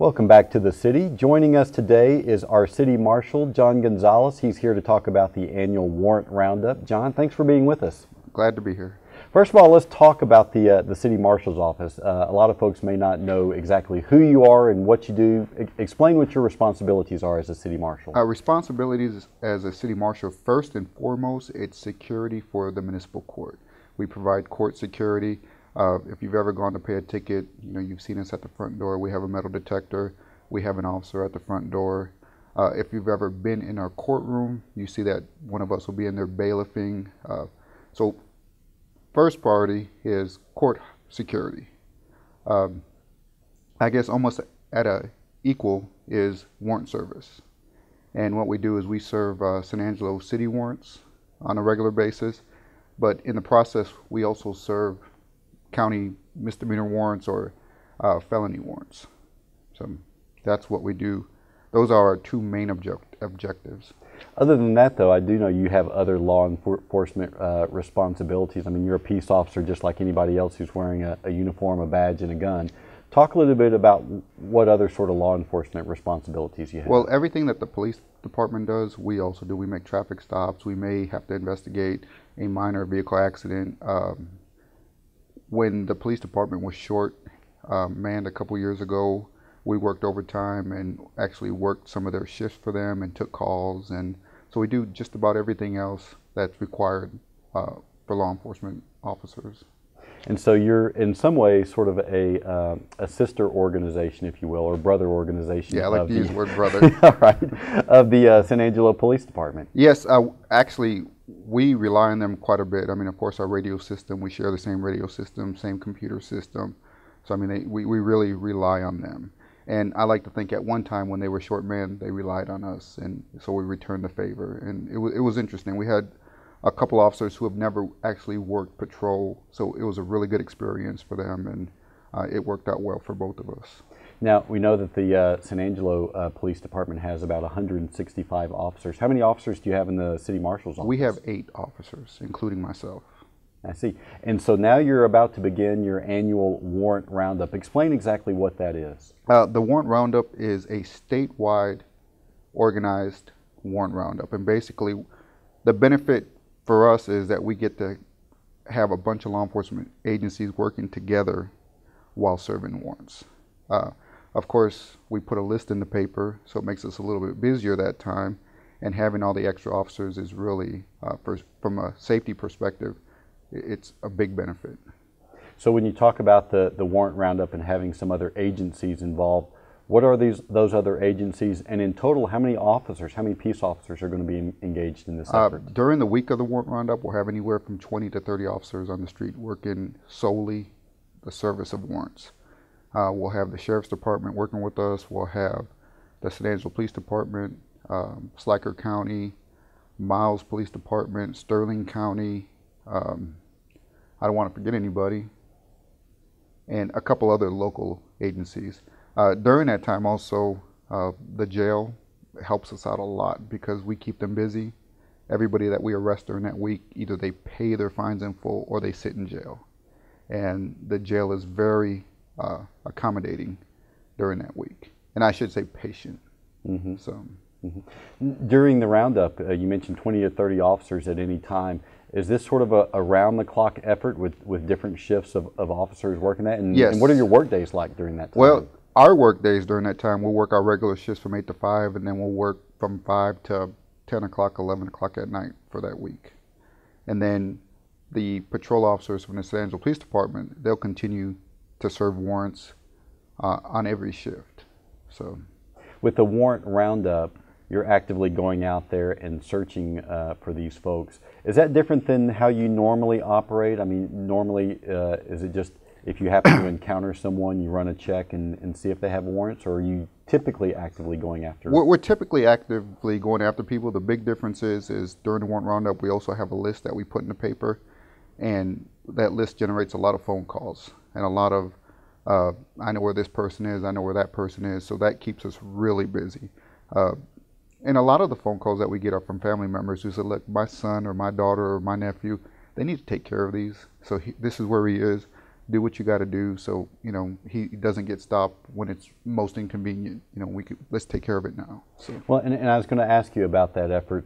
Welcome back to the city. Joining us today is our City Marshal, John Gonzales. He's here to talk about the annual Warrant Roundup. John, thanks for being with us. Glad to be here. First of all, let's talk about the City Marshal's office. A lot of folks may not know exactly who you are and what you do. Explain what your responsibilities are as a City Marshal. Our responsibilities as a City Marshal, first and foremost, it's security for the municipal court. We provide court security. If you've ever gone to pay a ticket, you've seen us at the front door. We have a metal detector. We have an officer at the front door. If you've ever been in our courtroom, you see that one of us will be in there bailiffing. So first priority is court security. I guess almost at a equal is warrant service. And what we do is we serve San Angelo city warrants on a regular basis, but in the process we also serve county misdemeanor warrants or felony warrants. So that's what we do. Those are our two main objectives. Other than that, though, I do know you have other law enforcement responsibilities. I mean, you're a peace officer just like anybody else who's wearing a uniform, a badge, and a gun. Talk a little bit about what other sort of law enforcement responsibilities you have. Well, everything that the police department does, we also do. We make traffic stops. We may have to investigate a minor vehicle accident. When the police department was short manned a couple years ago, we worked overtime and actually worked some of their shifts for them and took calls. And so we do just about everything else that's required for law enforcement officers. And so you're in some ways sort of a sister organization, if you will, or brother organization. Yeah, I like to use the word brother. All right, of the San Angelo Police Department. Yes, actually, we rely on them quite a bit. I mean, of course, our radio system, we share the same radio system, same computer system. So, I mean, we really rely on them. And I like to think at one time when they were short manned, they relied on us. And so we returned the favor. And it was interesting. We had a couple officers who have never actually worked patrol. So it was a really good experience for them. And it worked out well for both of us. Now, we know that the San Angelo Police Department has about 165 officers. How many officers do you have in the City Marshal's office? We have 8 officers, including myself. I see. And so now you're about to begin your annual Warrant Roundup. Explain exactly what that is. The Warrant Roundup is a statewide organized Warrant Roundup. And basically, the benefit for us is that we get to have a bunch of law enforcement agencies working together while serving warrants. Of course, we put a list in the paper, so it makes us a little bit busier that time, and having all the extra officers is really, from a safety perspective, it's a big benefit. So when you talk about the Warrant Roundup and having some other agencies involved, what are those other agencies, and in total, how many officers, how many peace officers are going to be engaged in this effort? During the week of the Warrant Roundup, we'll have anywhere from 20 to 30 officers on the street working solely the service of warrants. We'll have the Sheriff's Department working with us. We'll have the San Angelo Police Department, Schleicher County, Miles Police Department, Sterling County. I don't want to forget anybody. And a couple other local agencies. During that time also, the jail helps us out a lot because we keep them busy. Everybody that we arrest during that week, either they pay their fines in full or they sit in jail. And the jail is very accommodating during that week, and I should say patient. Mm-hmm. During the roundup, you mentioned 20 to 30 officers at any time. Is this sort of a round-the-clock effort with different shifts of officers working that? And, yes. And what are your work days like during that time? Well, our work days during that time, we'll work our regular shifts from 8 to 5, and then we'll work from 5 to 10 o'clock, 11 o'clock at night for that week. And then the patrol officers from the San Angelo Police Department, they'll continue to serve warrants on every shift. So, with the Warrant Roundup, you're actively going out there and searching for these folks. Is that different than how you normally operate? I mean, normally, is it just if you happen to encounter someone, you run a check and see if they have warrants, or are you typically actively going after? We're typically actively going after people. The big difference is during the Warrant Roundup, we also have a list that we put in the paper, and that list generates a lot of phone calls and a lot of, I know where this person is, I know where that person is, so that keeps us really busy. And a lot of the phone calls that we get are from family members who say, look, my son or my daughter or my nephew, they need to take care of these, so this is where he is. do what you got to do, so he doesn't get stopped when it's most inconvenient. Let's take care of it now. So well, and I was going to ask you about that effort.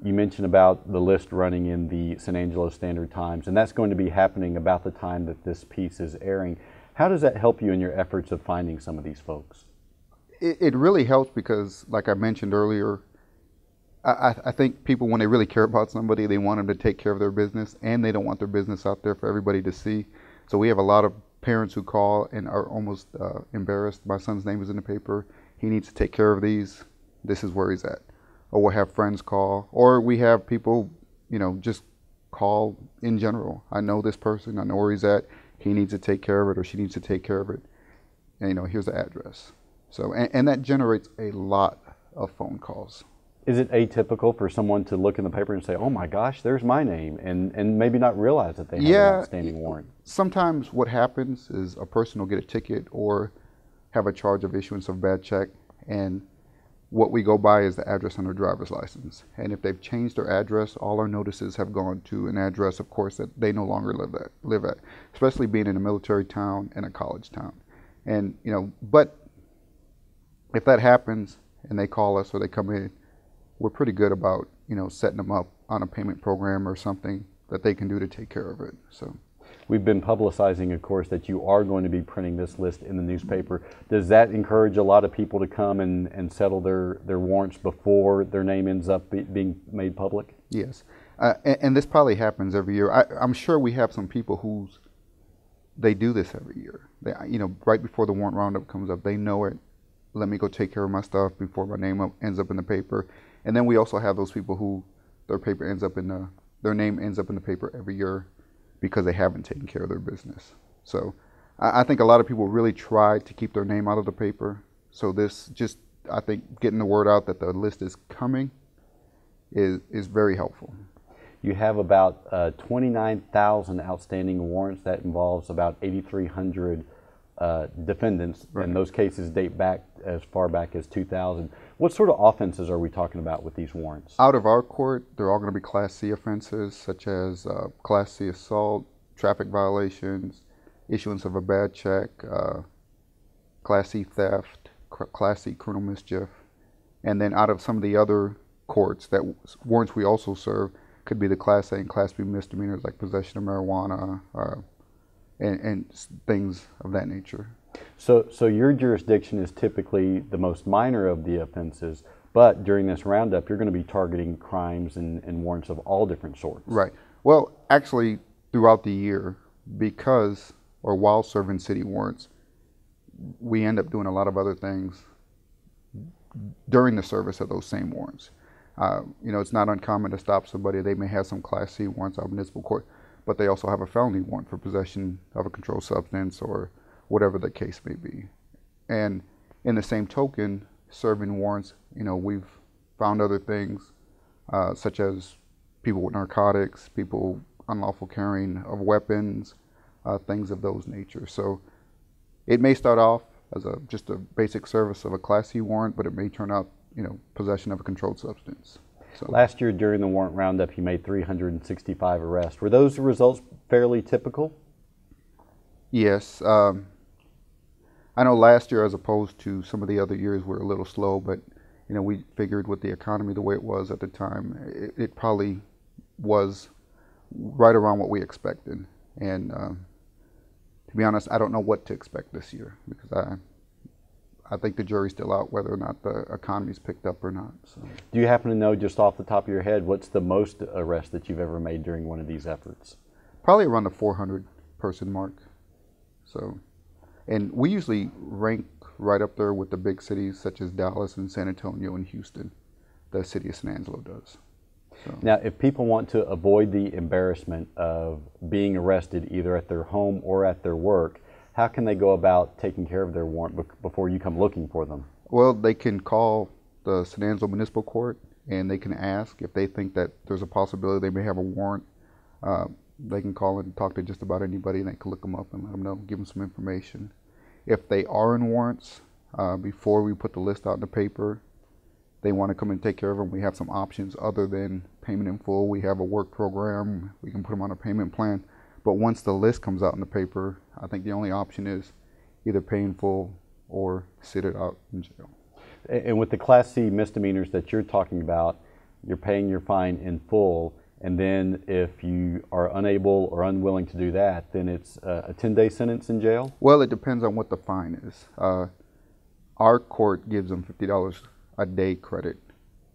You mentioned about the list running in the San Angelo Standard Times, and that's going to be happening about the time that this piece is airing. How does that help you in your efforts of finding some of these folks? It really helps because, like I mentioned earlier, I think people, when they really care about somebody, they want them to take care of their business, and they don't want their business out there for everybody to see. So we have a lot of parents who call and are almost embarrassed. My son's name is in the paper. He needs to take care of these. This is where he's at. Or we'll have friends call, or we have people, just call in general. I know this person. I know where he's at. He needs to take care of it, or she needs to take care of it. And, here's the address. So, and that generates a lot of phone calls. Is it atypical for someone to look in the paper and say, oh my gosh, there's my name, and maybe not realize that they have an outstanding warrant? Sometimes what happens is a person will get a ticket or have a charge of issuance of bad check, and what we go by is the address on their driver's license. And if they've changed their address, all our notices have gone to an address, of course, that they no longer live at, especially being in a military town and a college town. And, but if that happens and they call us or they come in, we're pretty good about, setting them up on a payment program or something that they can do to take care of it. So we've been publicizing, of course, that you are going to be printing this list in the newspaper. Does that encourage a lot of people to come and settle their warrants before their name ends up being made public? Yes. And this probably happens every year. I'm sure we have some people they do this every year. They, right before the Warrant Roundup comes up, they know it. Let me go take care of my stuff before my name ends up in the paper. And then we also have those people who their name ends up in the paper every year because they haven't taken care of their business. So I think a lot of people really try to keep their name out of the paper. So I think getting the word out that the list is coming is very helpful. You have about 29,000 outstanding warrants. That involves about 8,300 defendants, right. And those cases date back as far back as 2000. What sort of offenses are we talking about with these warrants? Out of our court, they're all going to be Class C offenses, such as Class C assault, traffic violations, issuance of a bad check, Class C theft, Class C criminal mischief. And then out of some of the other courts, warrants we also serve could be the Class A and Class B misdemeanors, like possession of marijuana, and things of that nature. So your jurisdiction is typically the most minor of the offenses, but during this roundup, you're going to be targeting crimes and warrants of all different sorts. Right. Well, actually, throughout the year, while serving city warrants, we end up doing a lot of other things during the service of those same warrants. It's not uncommon to stop somebody. They may have some Class C warrants out of municipal court, but they also have a felony warrant for possession of a controlled substance or whatever the case may be. And in the same token, serving warrants, we've found other things, such as people with narcotics, people unlawful carrying of weapons, things of those nature. So it may start off as just a basic service of a Class C warrant, but it may turn out, possession of a controlled substance. So. Last year during the Warrant Roundup, you made 365 arrests. Were those results fairly typical? Yes. I know last year, as opposed to some of the other years, were a little slow, but we figured with the economy the way it was at the time, it probably was right around what we expected. And to be honest, I don't know what to expect this year, because I think the jury's still out whether or not the economy's picked up or not. So. Do you happen to know, just off the top of your head, what's the most arrest that you've ever made during one of these efforts? Probably around the 400 person mark. So, and we usually rank right up there with the big cities such as Dallas and San Antonio and Houston. The City of San Angelo does. So. Now, if people want to avoid the embarrassment of being arrested either at their home or at their work, how can they go about taking care of their warrant before you come looking for them? Well, they can call the San Angelo Municipal Court and they can ask if they think that there's a possibility they may have a warrant. They can call and talk to just about anybody, and they can look them up and let them know, give them some information. If they are in warrants, before we put the list out in the paper, they want to come and take care of them, we have some options other than payment in full. We have a work program. We can put them on a payment plan. But once the list comes out in the paper, I think the only option is either pay in full or sit it out in jail. And with the Class C misdemeanors that you're talking about, you're paying your fine in full, and then if you are unable or unwilling to do that, then it's a 10-day sentence in jail? Well, it depends on what the fine is. Our court gives them $50 a day credit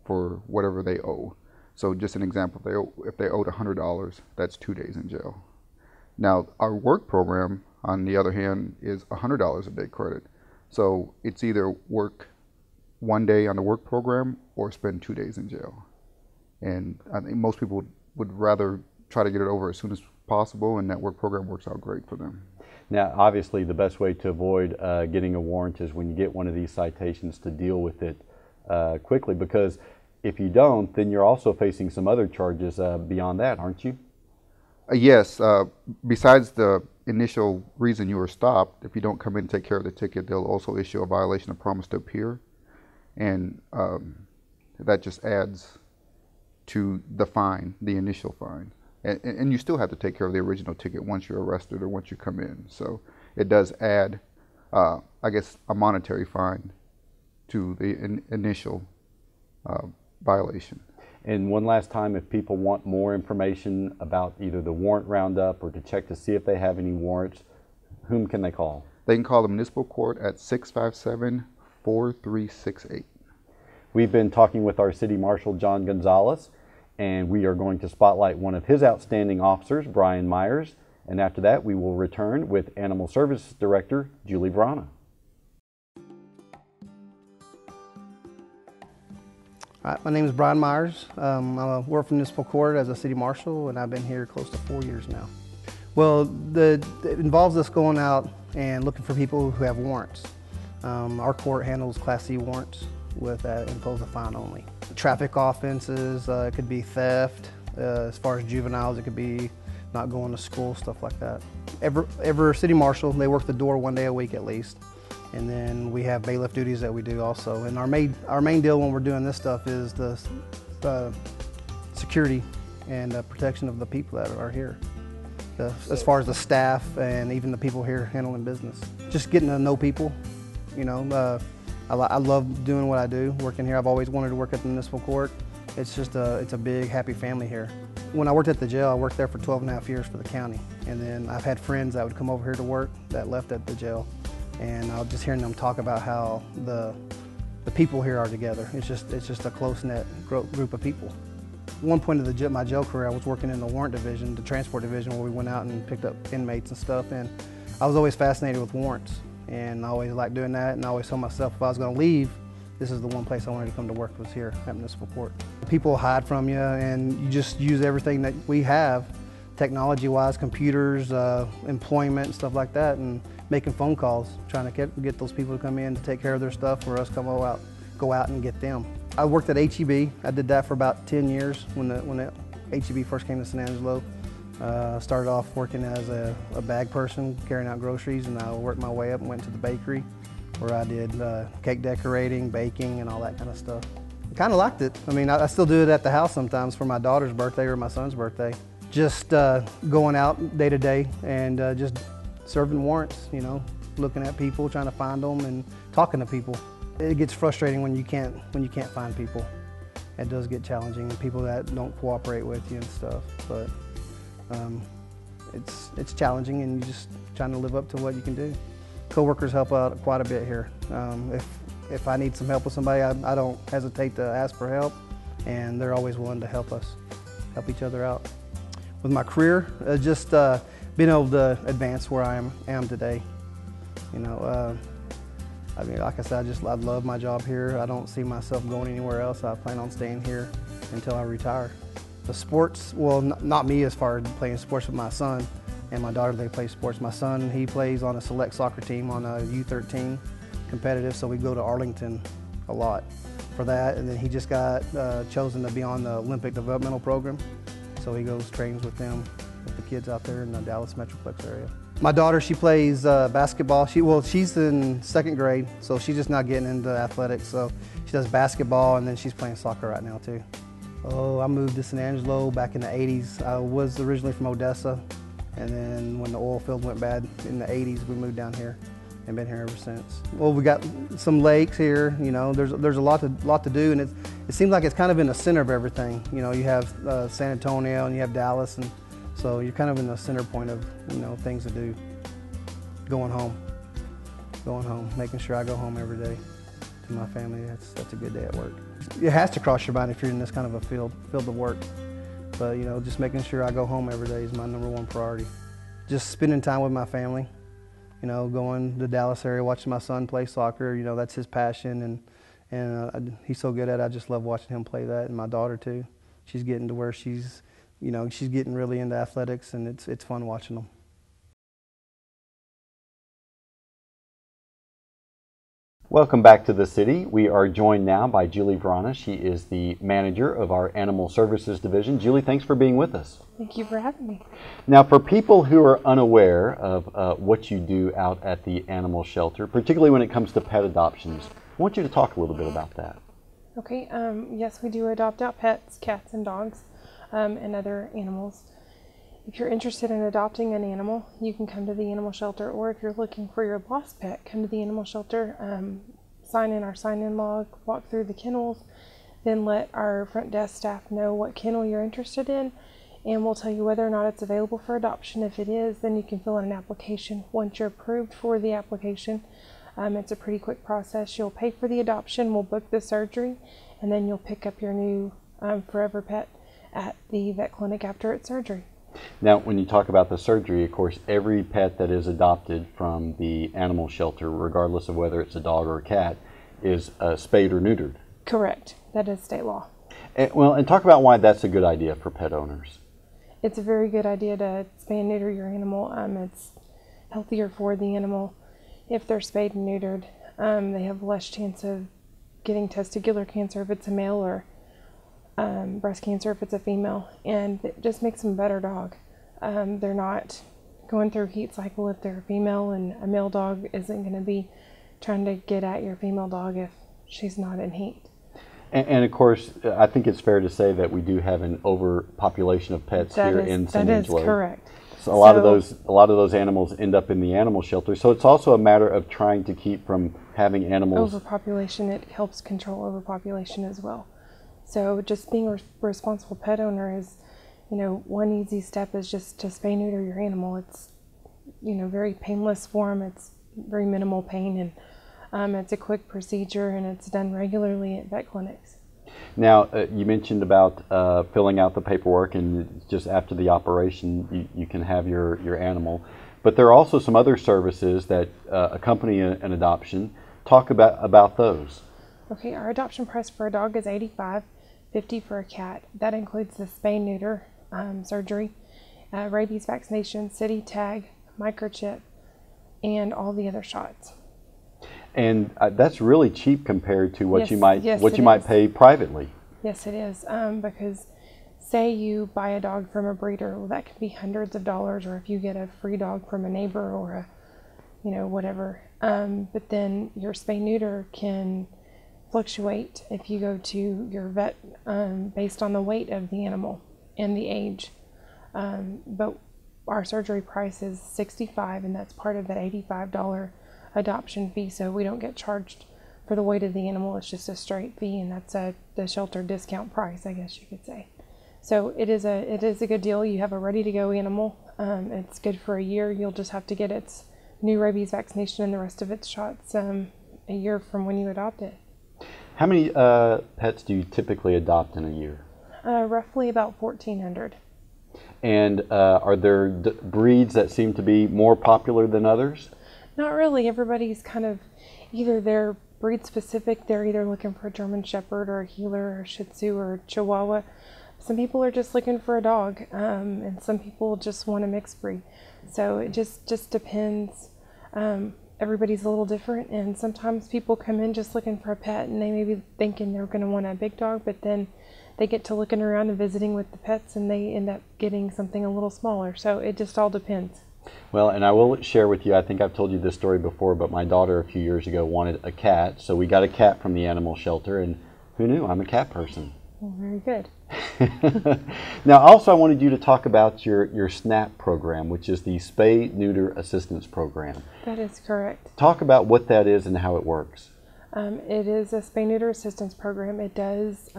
for whatever they owe. So just an example, if they owed $100, that's 2 days in jail. Now, our work program, on the other hand, is $100 a day credit. So it's either work 1 day on the work program or spend 2 days in jail. And I think most people would rather try to get it over as soon as possible, and that work program works out great for them. Now, obviously, the best way to avoid getting a warrant is when you get one of these citations to deal with it quickly, because if you don't, then you're also facing some other charges beyond that, aren't you? Yes. Besides the initial reason you were stopped, if you don't come in and take care of the ticket, they'll also issue a violation of promise to appear. And that just adds to the fine, the initial fine. And you still have to take care of the original ticket once you're arrested or once you come in. So it does add, I guess, a monetary fine to the initial violation. And one last time, if people want more information about either the Warrant Roundup or to check to see if they have any warrants, whom can they call? They can call the municipal court at 657-4368. We've been talking with our City Marshal, John Gonzales, and we are going to spotlight one of his outstanding officers, Brian Myers. And after that, we will return with Animal Services Director, Julie Brana. Hi, my name is Brian Myers. I work for Municipal Court as a City Marshal, and I've been here close to 4 years now. Well, it involves us going out and looking for people who have warrants. Our court handles Class C warrants with impose a fine only. Traffic offenses, it could be theft. As far as juveniles, it could be not going to school, stuff like that. Every City Marshal, they work the door 1 day a week at least. And then we have bailiff duties that we do also. And our main deal when we're doing this stuff is the security and protection of the people that are here. As far as the staff and even the people here handling business. Just getting to know people, you know. I love doing what I do, working here. I've always wanted to work at the municipal court. It's just it's a big, happy family here. When I worked at the jail, I worked there for 12.5 years for the county. And then I've had friends that would come over here to work that left at the jail. And I was just hearing them talk about how the people here are together. It's just a close-knit group of people. At one point of my jail career, I was working in the warrant division, the transport division, where we went out and picked up inmates and stuff. And I was always fascinated with warrants, and I always liked doing that. And I always told myself if I was going to leave, this is the one place I wanted to come to work was here at Municipal Court. People hide from you, and you just use everything that we have, technology-wise, computers, employment, and stuff like that, and making phone calls, trying to get those people to come in to take care of their stuff, or us go out and get them. I worked at HEB. I did that for about 10 years when the HEB first came to San Angelo. Started off working as a bag person, carrying out groceries, and I worked my way up and went to the bakery, where I did cake decorating, baking, and all that kind of stuff. I kind of liked it. I mean, I still do it at the house sometimes for my daughter's birthday or my son's birthday. Just going out day to day and just serving warrants, you know, looking at people, trying to find them, and talking to people. It gets frustrating when you can't find people. It does get challenging, and people that don't cooperate with you and stuff. But it's challenging, and you're just trying to live up to what you can do. Coworkers help out quite a bit here. If I need some help with somebody, I don't hesitate to ask for help, and they're always willing to help us, help each other out. With my career, just being able to advance where I am today. You know, I mean, like I said, I love my job here. I don't see myself going anywhere else. I plan on staying here until I retire. The sports, well, not me as far as playing sports with my son and my daughter, they play sports. My son, he plays on a select soccer team on a U13 competitive, so we go to Arlington a lot for that. And then he just got chosen to be on the Olympic developmental program. So he goes, trains with them, with the kids out there in the Dallas Metroplex area. My daughter, she plays basketball. She's in 2nd grade, so she's just not getting into athletics. So she does basketball, and then she's playing soccer right now too. Oh, I moved to San Angelo back in the 80s. I was originally from Odessa, And then when the oil field went bad in the 80s, we moved down here and been here ever since. Well, we got some lakes here, you know, there's a lot to do, and it seems like it's kind of in the center of everything. You know, you have San Antonio and you have Dallas, and so you're kind of in the center point of, you know, things to do. Going home, making sure I go home every day to my family. That's a good day at work. It has to cross your mind if you're in this kind of a field of work. But, you know, just making sure I go home every day is my #1 priority. Just spending time with my family, you know, going to the Dallas area, watching my son play soccer. You know, that's his passion, and he's so good at it. I just love watching him play that, and my daughter too. She's getting to where she's getting really into athletics, and it's fun watching them. Welcome back to the city. We are joined now by Julie Verana. She is the manager of our Animal Services Division. Julie, thanks for being with us. Thank you for having me. Now, for people who are unaware of what you do out at the animal shelter, particularly when it comes to pet adoptions, I want you to talk a little bit about that. Okay, yes, we do adopt out pets, cats and dogs, and other animals. If you're interested in adopting an animal, you can come to the animal shelter, or if you're looking for your lost pet, come to the animal shelter, sign in our sign-in log, walk through the kennels, then let our front desk staff know what kennel you're interested in, and we'll tell you whether or not it's available for adoption. If it is, then you can fill in an application. Once you're approved for the application, it's a pretty quick process. You'll pay for the adoption, we'll book the surgery, and then you'll pick up your new forever pet at the vet clinic after its surgery. Now, when you talk about the surgery, of course, every pet that is adopted from the animal shelter, regardless of whether it's a dog or a cat, is spayed or neutered. Correct. That is state law. And talk about why that's a good idea for pet owners. It's a very good idea to spay and neuter your animal. It's healthier for the animal. If they're spayed and neutered, they have less chance of getting testicular cancer if it's a male, or breast cancer if it's a female, and it just makes them a better dog. They're not going through heat cycle if they're a female, and a male dog isn't going to be trying to get at your female dog if she's not in heat. And of course, I think it's fair to say that we do have an overpopulation of pets here in San Angelo. That is correct. So a lot of those animals end up in the animal shelter. So it's also a matter of trying to keep from having animals. Overpopulation, it helps control overpopulation as well. So just being a responsible pet owner is, you know, one easy step is just to spay neuter your animal. It's, you know, very painless for them. It's very minimal pain, and it's a quick procedure, and it's done regularly at vet clinics. Now, you mentioned about filling out the paperwork, and just after the operation, you can have your animal. But there are also some other services that accompany an adoption. Talk about those. Okay, our adoption price for a dog is $85.50 for a cat. That includes the spay neuter surgery, rabies vaccination, city tag, microchip, and all the other shots. And that's really cheap compared to what Yes, you might yes, what you it might is. pay privately. Yes, it is, because say you buy a dog from a breeder, well, that could be hundreds of dollars, or if you get a free dog from a neighbor or a, you know, whatever. But then your spay neuter can fluctuate if you go to your vet based on the weight of the animal and the age. But our surgery price is $65, and that's part of that $85 adoption fee, so we don't get charged for the weight of the animal. It's just a straight fee, and that's the shelter discount price, I guess you could say. So it is a good deal. You have a ready-to-go animal. It's good for a year. You'll just have to get its new rabies vaccination and the rest of its shots a year from when you adopt it. How many pets do you typically adopt in a year? Roughly about 1,400. And are there breeds that seem to be more popular than others? Not really. Everybody's kind of either they're breed specific. They're either looking for a German Shepherd or a Heeler or a Shih Tzu or a Chihuahua. Some people are just looking for a dog, and some people just want a mixed breed. So it just depends. Everybody's a little different, and sometimes people come in just looking for a pet, and they may be thinking they're going to want a big dog, but then they get to looking around and visiting with the pets, and they end up getting something a little smaller. So it just all depends. Well, and I will share with you, I think I've told you this story before, but my daughter a few years ago wanted a cat, so we got a cat from the animal shelter, and who knew? I'm a cat person. Well, very good. Now, also, I wanted you to talk about your SNAP program, which is the Spay Neuter Assistance Program. That is correct. Talk about what that is and how it works. It is a Spay Neuter Assistance Program. It does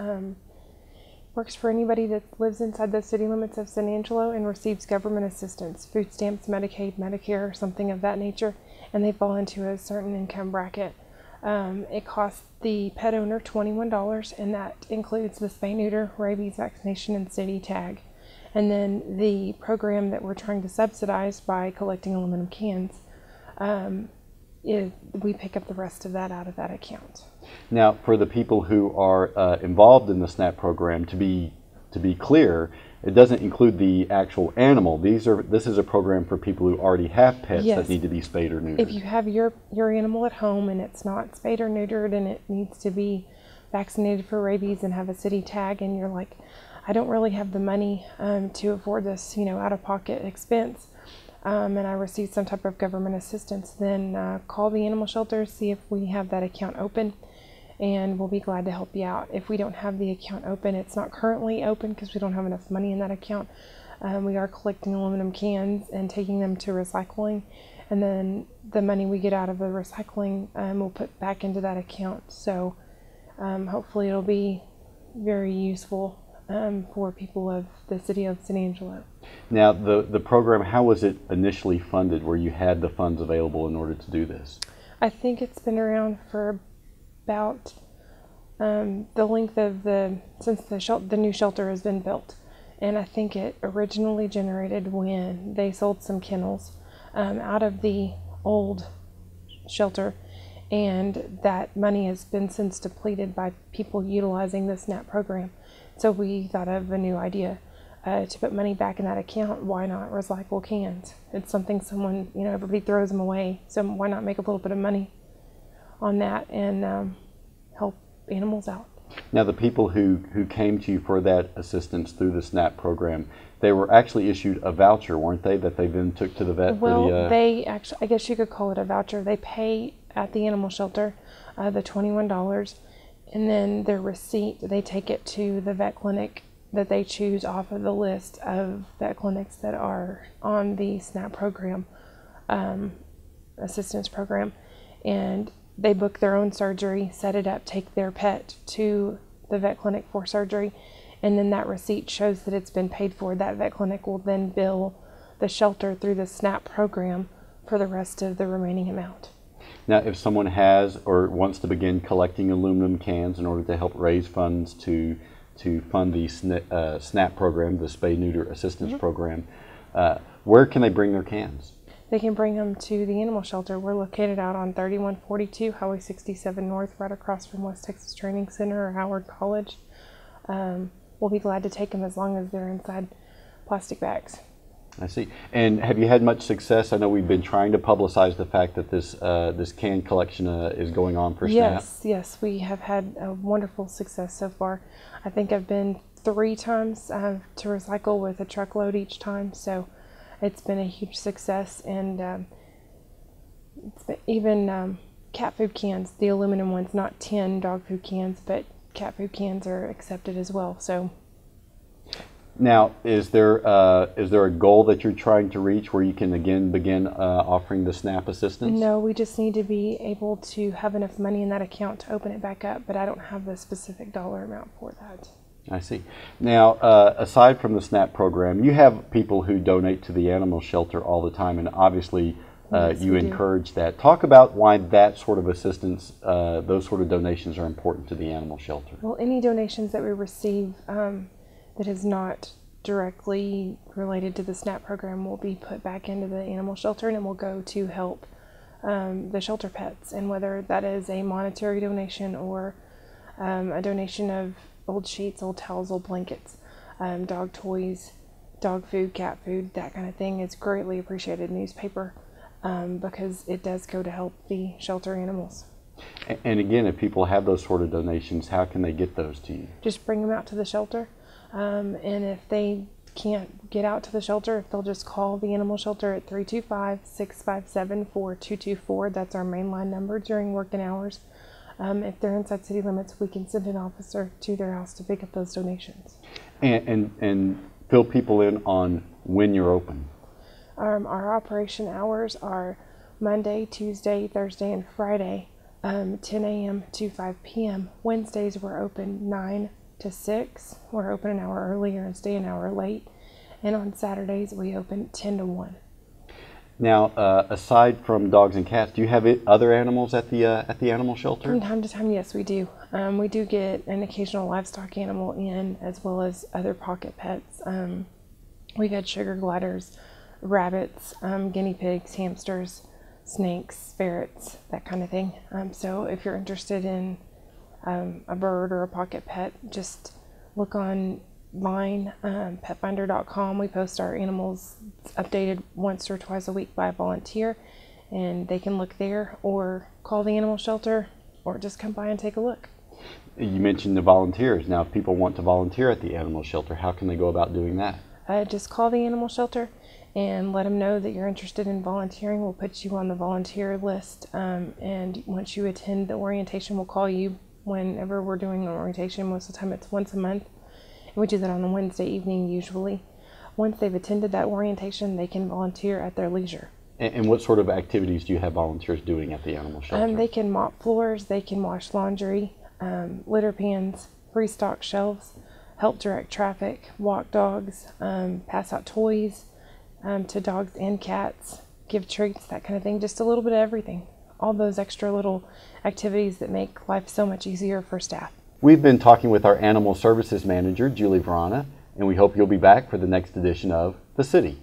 works for anybody that lives inside the city limits of San Angelo and receives government assistance, food stamps, Medicaid, Medicare, something of that nature, and they fall into a certain income bracket. It costs the pet owner $21, and that includes the spay, neuter, rabies vaccination, and city tag. And then the program that we're trying to subsidize by collecting aluminum cans, we pick up the rest of that out of that account. Now, for the people who are involved in the SNAP program, to be clear, it doesn't include the actual animal. This is a program for people who already have pets that need to be spayed or neutered. If you have your animal at home and it's not spayed or neutered and it needs to be vaccinated for rabies and have a city tag, and you're like, I don't really have the money to afford this, out-of-pocket expense, and I receive some type of government assistance, then call the animal shelter, see if we have that account open, and we'll be glad to help you out. If we don't have the account open, it's not currently open because we don't have enough money in that account. We are collecting aluminum cans and taking them to recycling, and then the money we get out of the recycling we'll put back into that account. So hopefully it'll be very useful for people of the city of San Angelo. Now, the program, how was it initially funded, where you had the funds available in order to do this? I think it's been around for about the length of since the new shelter has been built, and I think it originally generated when they sold some kennels out of the old shelter, and that money has been since depleted by people utilizing the SNAP program. So we thought of a new idea to put money back in that account. Why not recycle cans? It's something someone, everybody throws them away, so why not make a little bit of money on that and help animals out. Now, the people who came to you for that assistance through the SNAP program, they were actually issued a voucher, weren't they, that they then took to the vet? Well, they actually, I guess you could call it a voucher. They pay at the animal shelter the $21, and then their receipt, they take it to the vet clinic that they choose off of the list of vet clinics that are on the SNAP program, assistance program, and they book their own surgery, set it up, take their pet to the vet clinic for surgery, and then that receipt shows that it's been paid for. That vet clinic will then bill the shelter through the SNAP program for the rest of the remaining amount. Now, if someone has or wants to begin collecting aluminum cans in order to help raise funds to fund the SNAP program, the Spay Neuter Assistance Program, where can they bring their cans? They can bring them to the animal shelter. We're located out on 3142 Highway 67 North, right across from West Texas Training Center or Howard College. We'll be glad to take them as long as they're inside plastic bags. I see. And have you had much success? I know we've been trying to publicize the fact that this can collection is going on for SNAP. Yes, we have had a wonderful success so far. I think I've been 3 times to recycle with a truckload each time, so it's been a huge success. And even cat food cans, the aluminum ones, not tin dog food cans, but cat food cans are accepted as well. So. Now, is there a goal that you're trying to reach where you can again begin offering the SNAP assistance? No, we just need to be able to have enough money in that account to open it back up, but I don't have the specific dollar amount for that. I see. Now, aside from the SNAP program, you have people who donate to the animal shelter all the time, and obviously Yes, you we do. encourage that. Talk about why that sort of assistance, those sort of donations are important to the animal shelter. Well, any donations that we receive that is not directly related to the SNAP program will be put back into the animal shelter, and it will go to help the shelter pets, and whether that is a monetary donation or a donation of old sheets, old towels, old blankets, dog toys, dog food, cat food, that kind of thing is greatly appreciated. Newspaper, because it does go to help the shelter animals. And again, if people have those sort of donations, how can they get those to you? Just bring them out to the shelter. And if they can't get out to the shelter, if they'll just call the animal shelter at 325-657-4224, that's our mainline number during working hours. If they're inside city limits, we can send an officer to their house to pick up those donations. And fill people in on when you're open. Our operation hours are Monday, Tuesday, Thursday, and Friday, 10 a.m. to 5 p.m. Wednesdays we're open 9 to 6. We're open an hour earlier and stay an hour late. And on Saturdays we open 10 to 1. Now, aside from dogs and cats, do you have other animals at the animal shelter? From time to time, yes, we do. We do get an occasional livestock animal in, as well as other pocket pets. We've had sugar gliders, rabbits, guinea pigs, hamsters, snakes, ferrets, that kind of thing. So if you're interested in a bird or a pocket pet, just look online, petfinder.com. We post our animals updated once or twice a week by a volunteer, and they can look there or call the animal shelter or just come by and take a look. You mentioned the volunteers. Now, if people want to volunteer at the animal shelter, how can they go about doing that? Just call the animal shelter and let them know that you're interested in volunteering. We'll put you on the volunteer list, and once you attend the orientation, we'll call you whenever we're doing an orientation. Most of the time it's once a month. We do that on a Wednesday evening usually. Once they've attended that orientation, they can volunteer at their leisure. And what sort of activities do you have volunteers doing at the animal shelter? They can mop floors, they can wash laundry, litter pans, restock shelves, help direct traffic, walk dogs, pass out toys to dogs and cats, give treats, that kind of thing. Just a little bit of everything. All those extra little activities that make life so much easier for staff. We've been talking with our Animal Services Manager, Julie Verana, and we hope you'll be back for the next edition of The City.